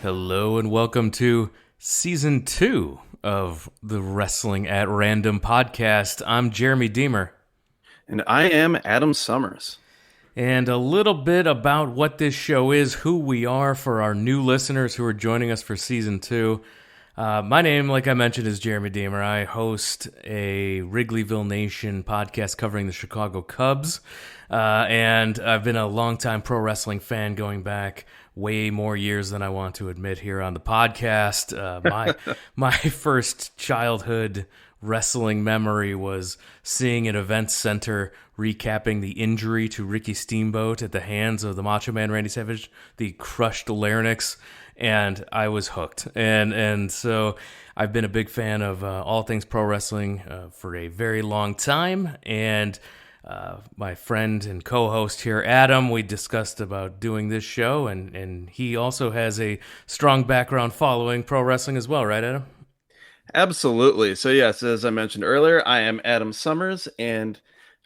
Hello and welcome to Season 2 of the Wrestling at Random podcast. I'm Jeremy Deemer. And I am Adam Summers. And a little bit about what this show is, who we are for our new listeners who are joining us for Season 2. My name, like I mentioned, is Jeremy Deemer. I host a Wrigleyville Nation podcast covering the Chicago Cubs. And I've been a longtime pro wrestling fan going back way more years than I want to admit here on the podcast. My first childhood wrestling memory was seeing an event center recapping the injury to Ricky Steamboat at the hands of the Macho Man Randy Savage, the crushed larynx, and I was hooked. And so I've been a big fan of all things pro wrestling for a very long time, and my friend and co-host here, Adam, we discussed about doing this show, and he also has a strong background following pro wrestling as well, right, Adam? Absolutely. So, yes, as I mentioned earlier, I am Adam Summers. And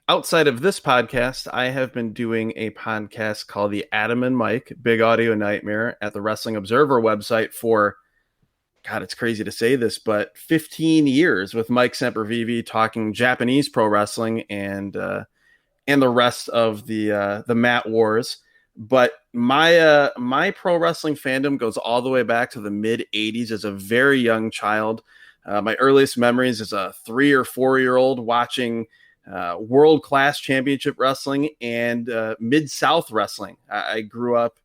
outside of this podcast, I have been doing a podcast called the Adam and Mike Big Audio Nightmare at the Wrestling Observer website for, God, it's crazy to say this, but 15 years with Mike Sempervive talking Japanese pro wrestling and the rest of the mat wars. But my pro wrestling fandom goes all the way back to the mid 80s as a very young child. My earliest memories as a 3 or 4 year old watching world class championship wrestling and Mid-South wrestling. I grew up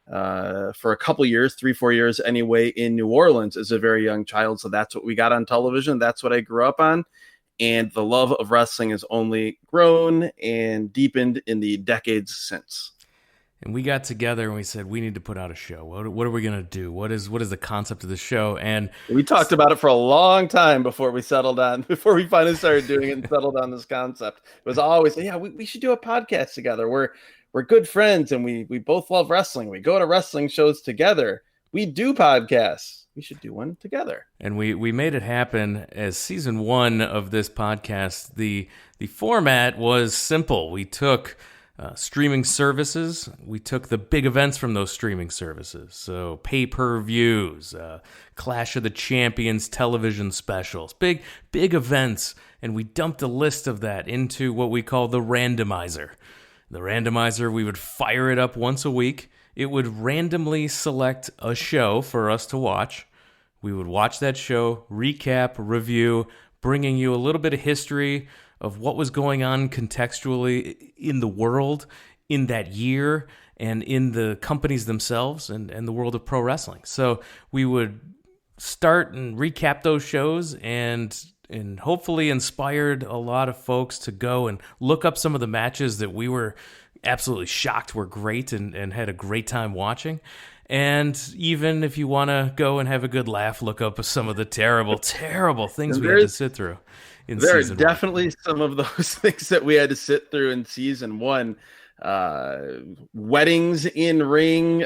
for a couple years, 3-4 years anyway, in New Orleans as a very young child. So that's what we got on television. That's what I grew up on. And the love of wrestling has only grown and deepened in the decades since. And we got together and we said, we need to put out a show. What are we going to do? What is the concept of the show? And we talked about it for a long time before we finally started doing it and settled on this concept. It was always, yeah, we should do a podcast together. We're good friends and we both love wrestling. We go to wrestling shows together. We do podcasts. We should do one together. And we made it happen. As season 1 of this podcast, the format was simple. We took streaming services. We took the big events from those streaming services. So pay-per-views, Clash of the Champions television specials, big events. And we dumped a list of that into what we call the randomizer. The randomizer, we would fire it up once a week. It would randomly select a show for us to watch. We would watch that show, recap, review, bringing you a little bit of history of what was going on contextually in the world in that year and in the companies themselves and the world of pro wrestling. So we would start and recap those shows and hopefully inspired a lot of folks to go and look up some of the matches that we were absolutely shocked were great and had a great time watching. And even if you want to go and have a good laugh, look up some of the terrible, terrible things we had to sit through. There are definitely some of those things that we had to sit through in season 1. Weddings in ring,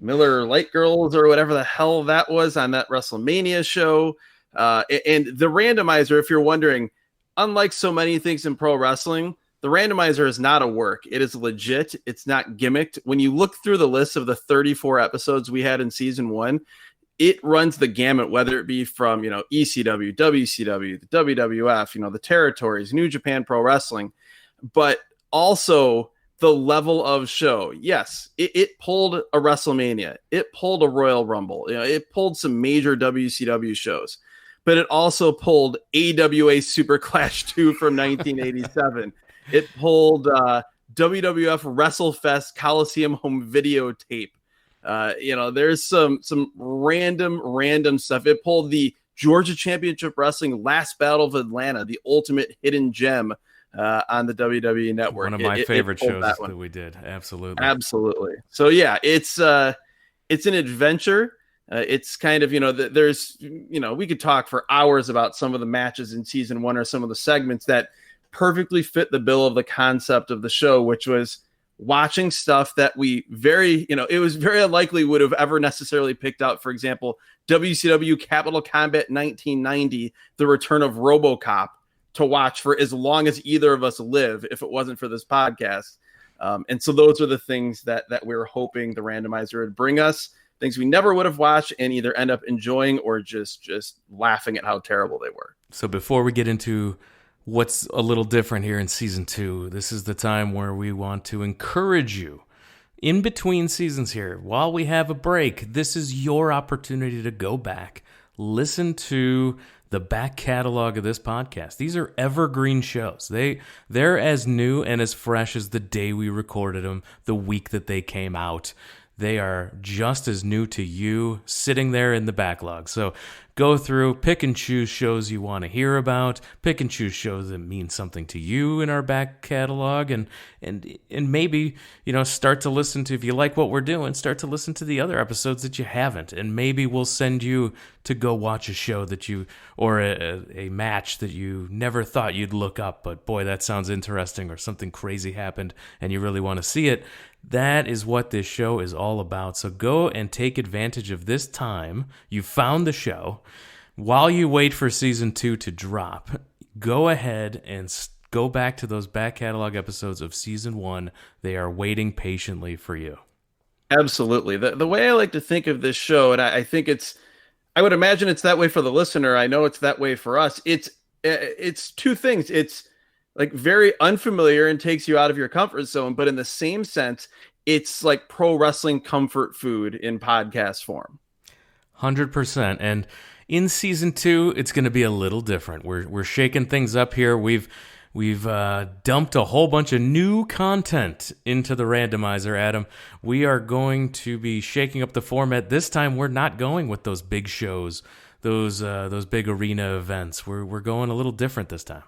Miller Light Girls or whatever the hell that was on that WrestleMania show. And the randomizer, if you're wondering, unlike so many things in pro wrestling, the randomizer is not a work. It is legit. It's not gimmicked. When you look through the list of the 34 episodes we had in season 1, it runs the gamut, whether it be from, ECW, WCW, the WWF, the territories, New Japan Pro Wrestling, but also the level of show. Yes, it pulled a WrestleMania. It pulled a Royal Rumble. It pulled some major WCW shows, but it also pulled AWA Super Clash 2 from 1987. It pulled WWF WrestleFest Coliseum home videotape. There's some random stuff. It pulled the Georgia Championship Wrestling Last Battle of Atlanta, the ultimate hidden gem on the WWE Network. One of my favorite shows that we did. Absolutely. So yeah, it's an adventure. It's kind of, we could talk for hours about some of the matches in season 1 or some of the segments that perfectly fit the bill of the concept of the show, which was watching stuff that we it was very unlikely would have ever necessarily picked out. For example, WCW Capital Combat 1990, the return of RoboCop, to watch for as long as either of us live if it wasn't for this podcast. And so those are the things that we were hoping the randomizer would bring us. things we never would have watched and either end up enjoying or just laughing at how terrible they were. So before we get into what's a little different here in season 2, this is the time where we want to encourage you. In between seasons here, while we have a break, this is your opportunity to go back, listen to the back catalog of this podcast. These are evergreen shows. They're as new and as fresh as the day we recorded them, the week that they came out. They are just as new to you, sitting there in the backlog. So go through, pick and choose shows you want to hear about, pick and choose shows that mean something to you in our back catalog, and maybe, start to listen to, if you like what we're doing, start to listen to the other episodes that you haven't, and maybe we'll send you to go watch a show that you, or a match that you never thought you'd look up, but boy, that sounds interesting, or something crazy happened and you really want to see it. That is what this show is all about. So go and take advantage of this time. You found the show. While you wait for season 2 to drop, go ahead and go back to those back catalog episodes of season 1. They are waiting patiently for you. Absolutely. The way I like to think of this show, and I think I would imagine it's that way for the listener. I know it's that way for us. It's two things. It's like very unfamiliar and takes you out of your comfort zone, but in the same sense, it's like pro wrestling comfort food in podcast form. 100%. And in season 2, it's going to be a little different. We're shaking things up here. We've dumped a whole bunch of new content into the randomizer, Adam. We are going to be shaking up the format. This time, we're not going with those big shows, those big arena events. We're going a little different this time.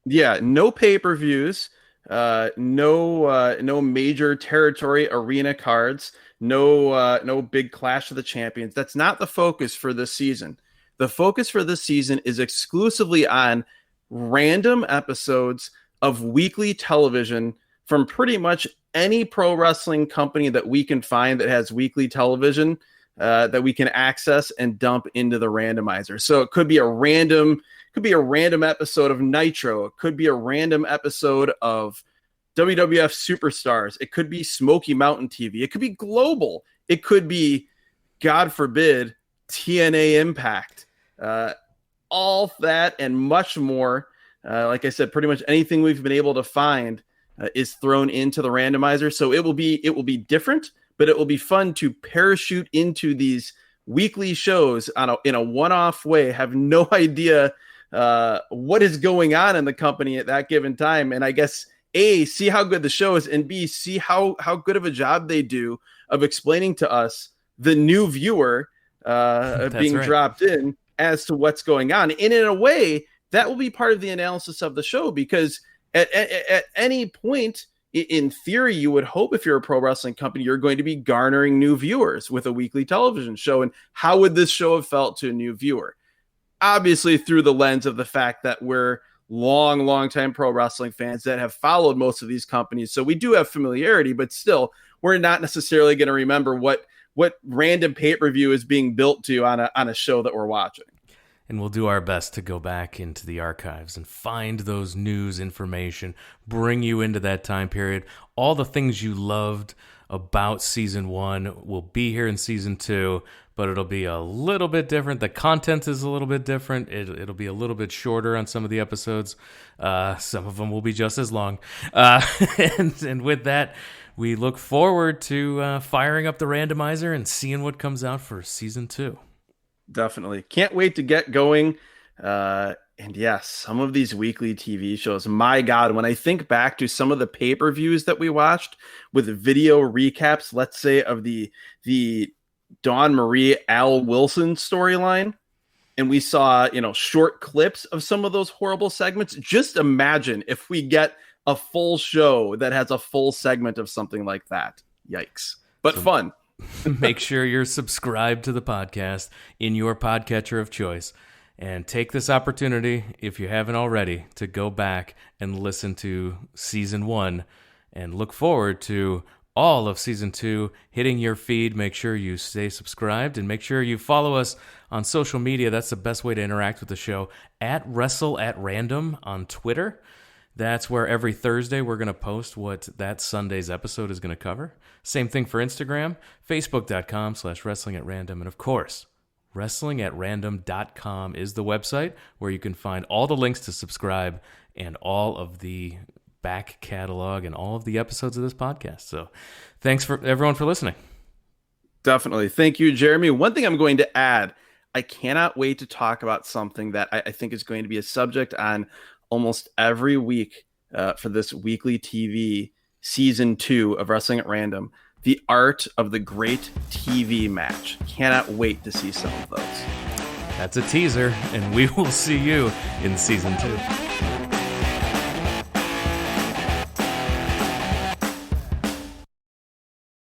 Yeah, no pay-per-views, no major territory arena cards, no big Clash of the Champions. That's not the focus for this season. The focus for this season is exclusively on random episodes of weekly television from pretty much any pro wrestling company that we can find that has weekly television that we can access and dump into the randomizer. So it could be a random episode of Nitro. It could be a random episode of WWF Superstars. It could be Smoky Mountain TV. It could be Global. It could be, God forbid, TNA Impact. All that and much more. Like I said, pretty much anything we've been able to find is thrown into the randomizer. So it will be different, but it will be fun to parachute into these weekly shows in a one-off way. Have no idea what is going on in the company at that given time, and I guess A, see how good the show is, and B, see how good of a job they do of explaining to us, the new viewer, being dropped in, as to what's going on. And in a way, that will be part of the analysis of the show, because at any point, in theory, you would hope, if you're a pro wrestling company, you're going to be garnering new viewers with a weekly television show. And how would this show have felt to a new viewer? Obviously, through the lens of the fact that we're long time pro wrestling fans that have followed most of these companies. So we do have familiarity, but still, we're not necessarily going to remember what random pay-per-view is being built to on a show that we're watching. And we'll do our best to go back into the archives and find those news information, bring you into that time period. All the things you loved about season 1 will be here in season 2, but it'll be a little bit different. The content is a little bit different. It'll be a little bit shorter on some of the episodes. Some of them will be just as long. And with that, we look forward to firing up the randomizer and seeing what comes out for season 2. Definitely. Can't wait to get going. And yes, some of these weekly TV shows, my God, when I think back to some of the pay-per-views that we watched with video recaps, let's say, of the Dawn Marie Al Wilson storyline, and we saw, short clips of some of those horrible segments. Just imagine if we get a full show that has a full segment of something like that. Yikes. But fun. Make sure you're subscribed to the podcast in your podcatcher of choice, and take this opportunity, if you haven't already, to go back and listen to season 1 and look forward to all of season 2 hitting your feed. Make sure you stay subscribed and make sure you follow us on social media. That's the best way to interact with the show, at WrestleAtRandom on Twitter. That's where every Thursday we're going to post what that Sunday's episode is going to cover. Same thing for Instagram, facebook.com/wrestling@random. And of course, wrestlingatrandom.com is the website where you can find all the links to subscribe and all of the back catalog and all of the episodes of this podcast. So thanks for everyone for listening. Definitely. Thank you, Jeremy. One thing I'm going to add, I cannot wait to talk about something that I think is going to be a subject on almost every week for this weekly TV season 2 of Wrestling at Random, the art of the great TV match. Cannot wait to see some of those. That's a teaser, and we will see you in season 2.